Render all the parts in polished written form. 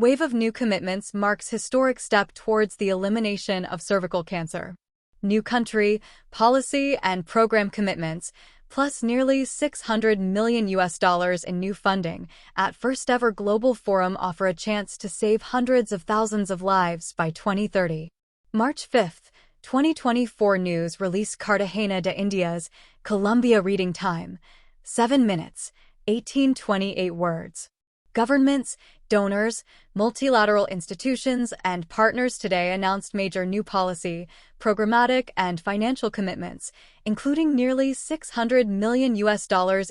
Wave of new commitments marks historic step towards the elimination of cervical cancer. New country, policy, and program commitments, plus nearly $600 million in new funding at first ever global forum offer a chance to save hundreds of thousands of lives by 2030. March 5, 2024 news release Cartagena de Indias, Colombia reading time, 7 minutes, 1828 words. Governments, donors, multilateral institutions, and partners today announced major new policy, programmatic, and financial commitments, including nearly $600 million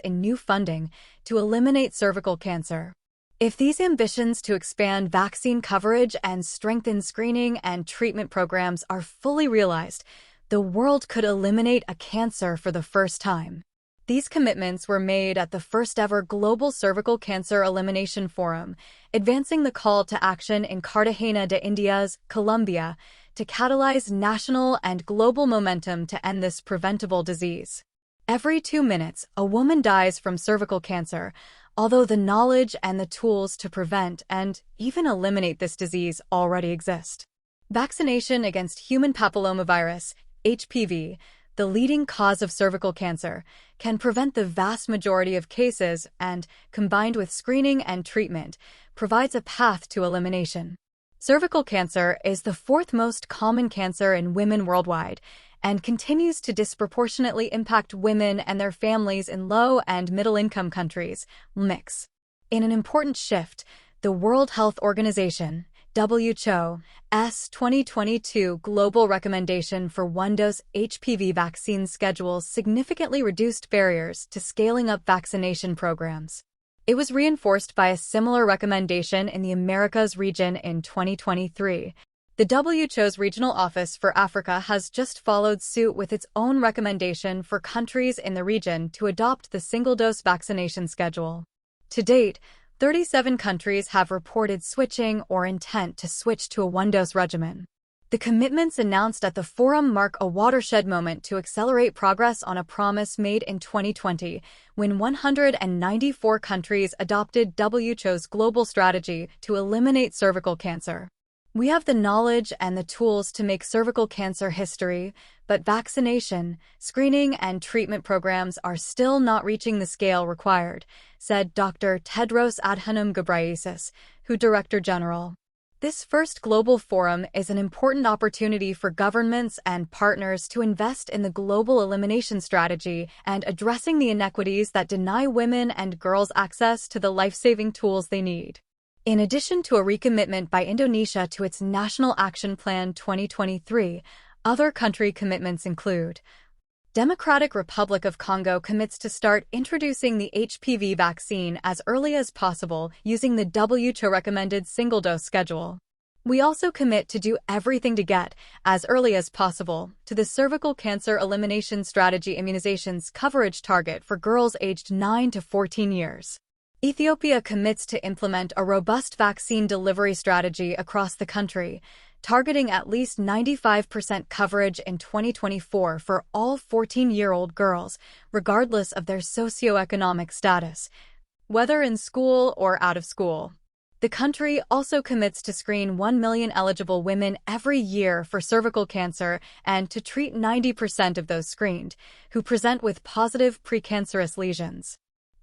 in new funding to eliminate cervical cancer. If these ambitions to expand vaccine coverage and strengthen screening and treatment programs are fully realized, the world could eliminate a cancer for the first time. These commitments were made at the first-ever Global Cervical Cancer Elimination Forum, advancing the call to action in Cartagena de Indias, Colombia, to catalyze national and global momentum to end this preventable disease. Every 2 minutes, a woman dies from cervical cancer, although the knowledge and the tools to prevent and even eliminate this disease already exist. Vaccination against human papillomavirus, HPV, the leading cause of cervical cancer, can prevent the vast majority of cases and, combined with screening and treatment, provides a path to elimination. Cervical cancer is the fourth most common cancer in women worldwide and continues to disproportionately impact women and their families in low- and middle-income countries, (MICs). In an important shift, the World Health Organization WHO's 2022 global recommendation for one-dose HPV vaccine schedules significantly reduced barriers to scaling up vaccination programs. It was reinforced by a similar recommendation in the Americas region in 2023. The WHO's Regional Office for Africa has just followed suit with its own recommendation for countries in the region to adopt the single-dose vaccination schedule. To date, 37 countries have reported switching or intent to switch to a one-dose regimen. The commitments announced at the forum mark a watershed moment to accelerate progress on a promise made in 2020 when 194 countries adopted WHO's global strategy to eliminate cervical cancer. We have the knowledge and the tools to make cervical cancer history, but vaccination, screening, and treatment programs are still not reaching the scale required, said Dr. Tedros Adhanom Ghebreyesus, WHO Director General. This first global forum is an important opportunity for governments and partners to invest in the global elimination strategy and addressing the inequities that deny women and girls access to the life-saving tools they need. In addition to a recommitment by Indonesia to its National Action Plan 2023, other country commitments include: Democratic Republic of Congo commits to start introducing the HPV vaccine as early as possible using the WHO-recommended single-dose schedule. We also commit to do everything to get, as early as possible, to the cervical cancer elimination strategy immunizations coverage target for girls aged 9 to 14 years. Ethiopia commits to implement a robust vaccine delivery strategy across the country, targeting at least 95% coverage in 2024 for all 14-year-old girls, regardless of their socioeconomic status, whether in school or out of school. The country also commits to screen 1 million eligible women every year for cervical cancer and to treat 90% of those screened, who present with positive precancerous lesions.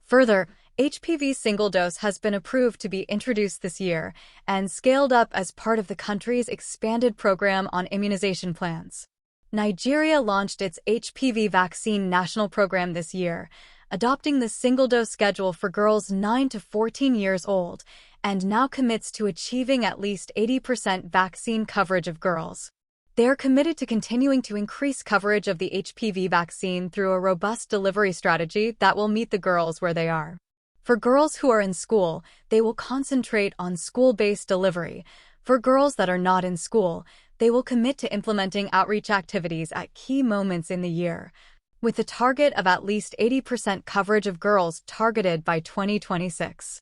Further, HPV single-dose has been approved to be introduced this year and scaled up as part of the country's expanded program on immunization plans. Nigeria launched its HPV vaccine national program this year, adopting the single-dose schedule for girls 9 to 14 years old, and now commits to achieving at least 80% vaccine coverage of girls. They are committed to continuing to increase coverage of the HPV vaccine through a robust delivery strategy that will meet the girls where they are. For girls who are in school, they will concentrate on school-based delivery. For girls that are not in school, they will commit to implementing outreach activities at key moments in the year, with a target of at least 80% coverage of girls targeted by 2026.